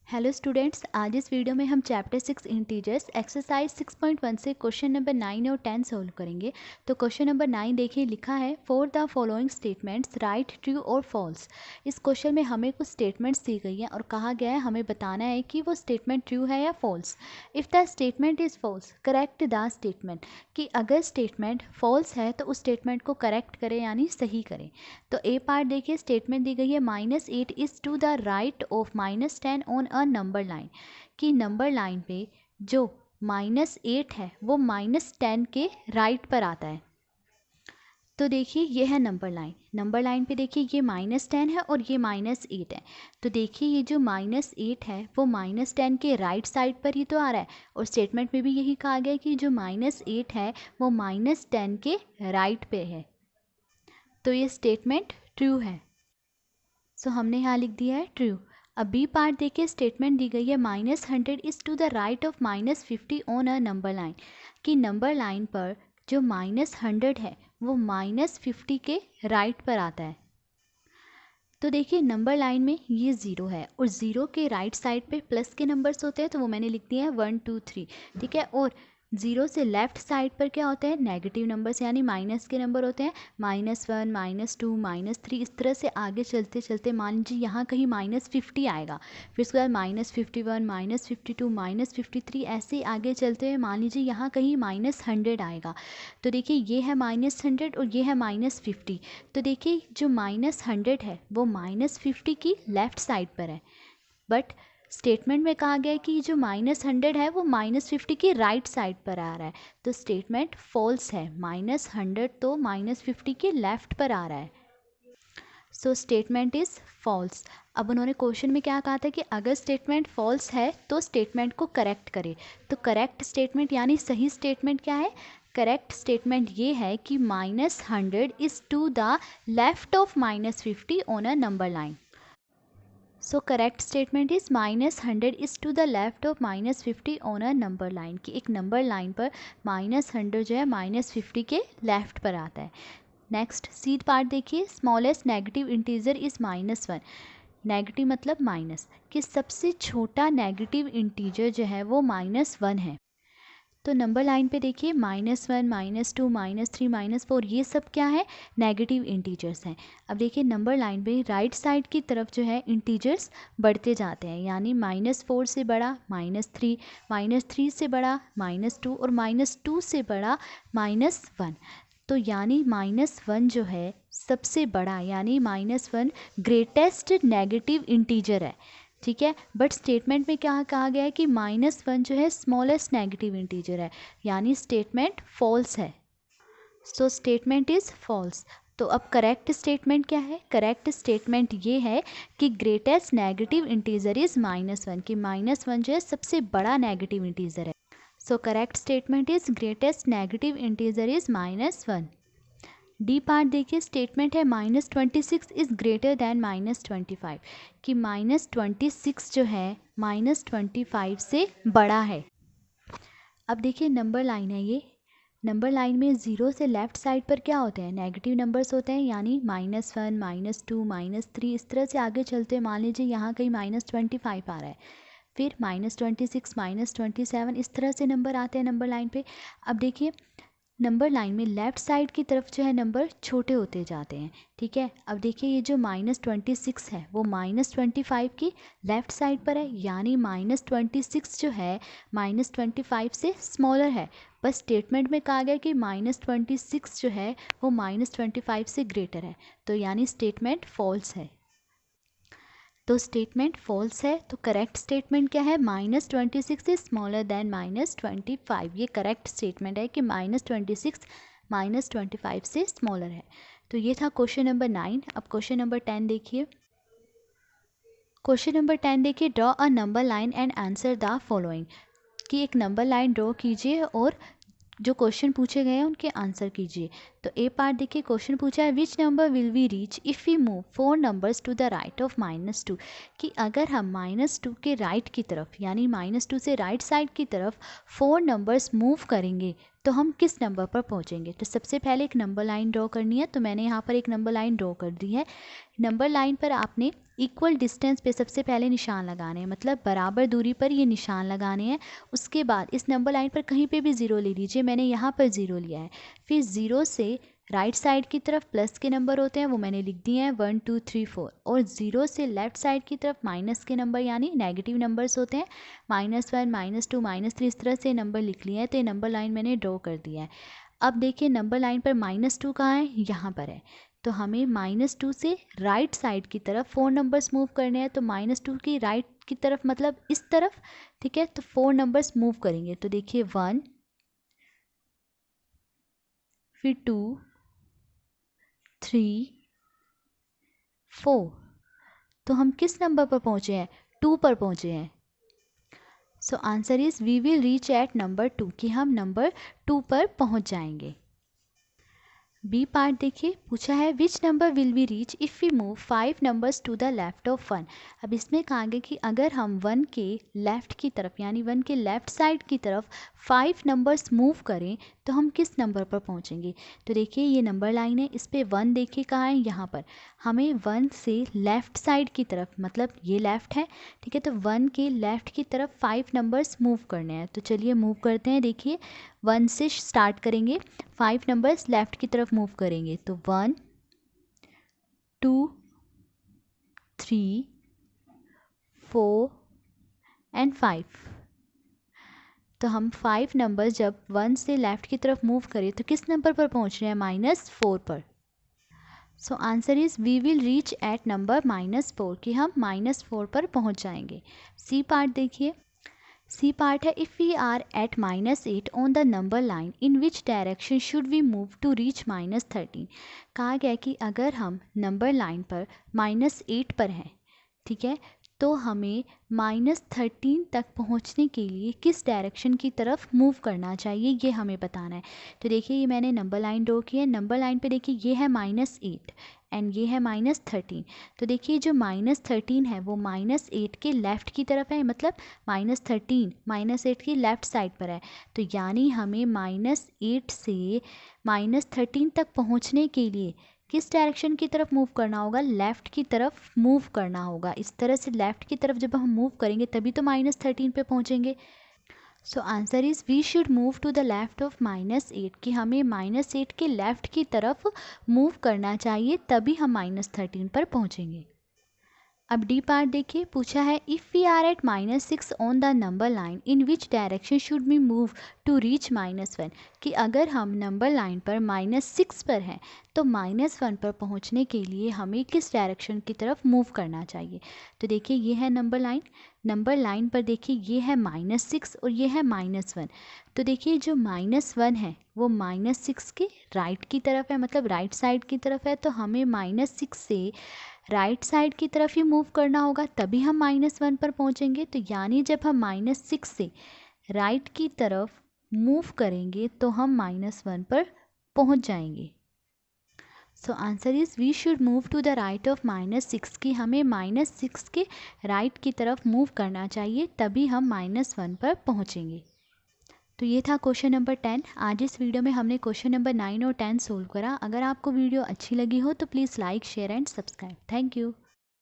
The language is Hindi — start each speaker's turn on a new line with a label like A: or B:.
A: हेलो स्टूडेंट्स, आज इस वीडियो में हम चैप्टर 6 इंटीजर्स एक्सरसाइज 6.1 से क्वेश्चन नंबर 9 और 10 सोल्व करेंगे। तो क्वेश्चन नंबर 9 देखिए, लिखा है for the following statements right true और फॉल्स। इस क्वेश्चन में हमें कुछ स्टेटमेंट्स दी गई हैं और कहा गया है हमें बताना है कि वो स्टेटमेंट ट्रू है या false. If the statement is false correct the statement, कि अगर स्टेटमेंट फॉल्स है तो उस स्टेटमेंट को करेक्ट करें यानी सही करें। तो ए पार्ट देखिए, स्टेटमेंट दी गई है -8 is to the right of -10 on a number line, कि नंबर लाइन पे जो -8 है वो -10 के राइट पर आता है। तो देखिए ये है नंबर लाइन पे देखिए ये -10 है और ये -8 है। तो देखिए ये जो -8 है वो -10 के राइट साइड पर ही तो आ रहा है, और स्टेटमेंट में भी यही कहा गया है कि जो -8 है वो -10 के राइट पे है। तो ये स्टेटमेंट ट्रू है। सो हमने यहाँ लिख दिया है ट्रू। अब बी पार्ट देखिए, स्टेटमेंट दी गई है -100 is to the right of -50 on a number line, कि नंबर लाइन पर जो -100 है वो -50 के राइट पर आता है। तो देखिए नंबर लाइन में ये 0 है और 0 के राइट साइड पे प्लस के नंबर्स होते हैं, तो वो मैंने लिख दिया है 1 2 3, ठीक है। और 0 से लेफ्ट साइड पर क्या होता है, नेगेटिव नंबर्स यानी माइनस के नंबर होते हैं, -1 -2 -3। इस तरह से आगे चलते चलते मान लीजिए यहाँ कहीं -50 आएगा, फिर उसके बाद -51 -52 -53, ऐसे आगे चलते हुए मान लीजिए यहाँ कहीं -100 आएगा। तो देखिए ये है -100 और ये है -50। तो देखिए जो -100 है वो -50 की लेफ़्ट साइड पर है, बट स्टेटमेंट में कहा गया है कि जो -100 है वो -50 की राइट साइड पर आ रहा है। तो स्टेटमेंट फॉल्स है, -100 तो -50 के लेफ़्ट पर आ रहा है। So statement is false. अब उन्होंने क्वेश्चन में क्या कहा था कि अगर स्टेटमेंट फॉल्स है तो स्टेटमेंट को करेक्ट करे। तो करेक्ट स्टेटमेंट यानी सही स्टेटमेंट क्या है, करेक्ट स्टेटमेंट ये है कि -100 is to the left of -50 on a number line. So correct statement is -100 is to the left of -50 on a number line, कि एक नंबर लाइन पर -100 जो है -50 के लेफ्ट पर आता है। नेक्स्ट सी पार्ट देखिए, smallest negative integer is -1। Negative मतलब माइनस, कि सबसे छोटा नेगेटिव इंटीजर जो है वो -1 है। तो नंबर लाइन पे देखिए -1 -2 -3 -4 ये सब क्या है, नेगेटिव इंटीजर्स हैं। अब देखिए नंबर लाइन पे राइट साइड की तरफ जो है इंटीजर्स बढ़ते जाते हैं, यानी -4 से बड़ा -3, -3 से बड़ा -2 और -2 से बड़ा -1। तो यानी -1 जो है सबसे बड़ा, यानी -1 ग्रेटेस्ट नेगेटिव इंटीजर है, ठीक है। बट स्टेटमेंट में क्या कहा गया है कि -1 जो है स्मॉलेस्ट नेगेटिव इंटीजर है, यानी स्टेटमेंट फॉल्स है। So statement is false. तो अब करेक्ट स्टेटमेंट क्या है, करेक्ट स्टेटमेंट ये है कि ग्रेटेस्ट नेगेटिव इंटीजर इज़ -1, कि -1 जो है सबसे बड़ा नेगेटिव इंटीजर है। सो correct statement is greatest negative integer is -1। D part देखिए, स्टेटमेंट है -26 इज़ ग्रेटर दैन -25, कि -26 जो है -25 से बड़ा है। अब देखिए नंबर लाइन है ये, नंबर लाइन में 0 से लेफ़्ट साइड पर क्या होते हैं, नेगेटिव नंबर्स होते हैं, यानी -1 -2 -3, इस तरह से आगे चलते मान लीजिए यहाँ कहीं -25 आ रहा है, फिर -26 -27, इस तरह से नंबर आते हैं नंबर लाइन पे। अब देखिए नंबर लाइन में लेफ़्ट साइड की तरफ जो है नंबर छोटे होते जाते हैं, ठीक है। अब देखिए ये जो -26 है वो -25 की लेफ़्ट साइड पर है, यानी -26 जो है -25 से स्मॉलर है। बस स्टेटमेंट में कहा गया कि -26 जो है वो -25 से ग्रेटर है, तो यानी स्टेटमेंट फॉल्स है। तो स्टेटमेंट फॉल्स है, तो करेक्ट स्टेटमेंट क्या है, -26 इज स्मॉलर देन -25। ये करेक्ट स्टेटमेंट है कि -26 -25 से स्मॉलर है। तो ये था क्वेश्चन नंबर 9। अब क्वेश्चन नंबर 10 देखिए। क्वेश्चन नंबर 10 देखिए, draw a number line and answer the following, कि एक नंबर लाइन ड्रॉ कीजिए और जो क्वेश्चन पूछे गए हैं उनके आंसर कीजिए। तो ए पार्ट देखिए, क्वेश्चन पूछा है which number will we reach if we move 4 numbers to the right of -2, कि अगर हम -2 के राइट की तरफ यानी -2 से राइट साइड की तरफ 4 नंबर्स मूव करेंगे तो हम किस नंबर पर पहुंचेंगे। तो सबसे पहले एक नंबर लाइन ड्रॉ करनी है, तो मैंने यहाँ पर एक नंबर लाइन ड्रॉ कर दी है। नंबर लाइन पर आपने इक्वल डिस्टेंस पे सबसे पहले निशान लगाने हैं, मतलब बराबर दूरी पर ये निशान लगाने हैं। उसके बाद इस नंबर लाइन पर कहीं पे भी ज़ीरो ले लीजिए, मैंने यहाँ पर ज़ीरो लिया है। फिर ज़ीरो से राइट साइड की तरफ प्लस के नंबर होते हैं, वो मैंने लिख दिए हैं 1 2 3 4, और ज़ीरो से लेफ़्ट साइड की तरफ माइनस के नंबर यानी नेगेटिव नंबर्स होते हैं, -1 -2 -3, इस तरह से नंबर लिख लिए हैं। तो ये नंबर लाइन मैंने ड्रॉ कर दिया है। अब देखिए नंबर लाइन पर -2 कहाँ है, यहाँ पर है। तो हमें -2 से राइट साइड की तरफ 4 नंबर्स मूव करने हैं। तो -2 की राइट की तरफ मतलब इस तरफ, ठीक है। तो 4 नंबर्स मूव करेंगे, तो देखिए 1, फिर 2 3 4। तो हम किस नंबर पर पहुँचे हैं, 2 पर पहुँचे हैं। So answer is we will reach at number 2, कि हम नंबर 2 पर पहुँच जाएंगे। बी पार्ट देखिए, पूछा है which number will we reach if we move 5 numbers to the left of 1। अब इसमें कहा गया कि अगर हम 1 के लेफ़्ट की तरफ यानी 1 के लेफ़्ट साइड की तरफ 5 नंबर्स मूव करें तो हम किस नंबर पर पहुंचेंगे। तो देखिए ये नंबर लाइन है, इस पर 1 देखिए कहाँ है, यहाँ पर। हमें 1 से लेफ़्ट साइड की तरफ, मतलब ये लेफ़्ट है, ठीक है। तो 1 के लेफ़्ट की तरफ 5 नंबर्स मूव करने हैं। तो चलिए मूव करते हैं। देखिए 1 से स्टार्ट करेंगे, 5 नंबर्स लेफ़्ट की तरफ मूव करेंगे। तो 1 2 3 4 एंड 5। तो हम 5 नंबर जब 1 से लेफ़्ट की तरफ मूव करें तो किस नंबर पर पहुंच रहे हैं, -4 पर। So answer is we will reach at number -4, कि हम -4 पर पहुंच जाएंगे। सी पार्ट देखिए, सी पार्ट है if we are at -8 on the number line in which direction should we move to reach -13। कहा गया कि अगर हम नंबर लाइन पर -8 पर हैं, ठीक है, तो हमें -13 तक पहुंचने के लिए किस डायरेक्शन की तरफ मूव करना चाहिए, ये हमें बताना है। तो देखिए ये मैंने नंबर लाइन ड्रॉ की है। नंबर लाइन पे देखिए ये है -8 एंड ये है -13। तो देखिए जो -13 है वो -8 के लेफ़्ट की तरफ है, मतलब -13 -8 की लेफ़्ट साइड पर है। तो यानी हमें -8 से -13 तक पहुंचने के लिए किस डायरेक्शन की तरफ मूव करना होगा, लेफ़्ट की तरफ मूव करना होगा। इस तरह से लेफ़्ट की तरफ जब हम मूव करेंगे तभी तो -13 पे पहुंचेंगे। So answer is we should move to the left of -8, कि हमें -8 के लेफ़्ट की तरफ मूव करना चाहिए, तभी हम -13 पर पहुंचेंगे। अब डी पार्ट देखिए, पूछा है if we are at -6 on the number line in which direction should we move to reach -1, कि अगर हम नंबर लाइन पर -6 पर हैं तो -1 पर पहुंचने के लिए हमें किस डायरेक्शन की तरफ मूव करना चाहिए। तो देखिए ये है नंबर लाइन, नंबर लाइन पर देखिए ये है -6 और ये है -1। तो देखिए जो -1 है वो -6 के राइट की तरफ है, मतलब राइट साइड की तरफ है। तो हमें -6 से राइट साइड की तरफ ही मूव करना होगा, तभी हम -1 पर पहुंचेंगे। तो यानी जब हम -6 से राइट की तरफ मूव करेंगे तो हम -1 पर पहुंच जाएंगे। So answer is we should move to the right of -6, की हमें -6 के राइट की तरफ मूव करना चाहिए, तभी हम -1 पर पहुंचेंगे। तो ये था क्वेश्चन नंबर 10। आज इस वीडियो में हमने क्वेश्चन नंबर 9 और 10 सोल्व करा। अगर आपको वीडियो अच्छी लगी हो तो please like share and subscribe. Thank you.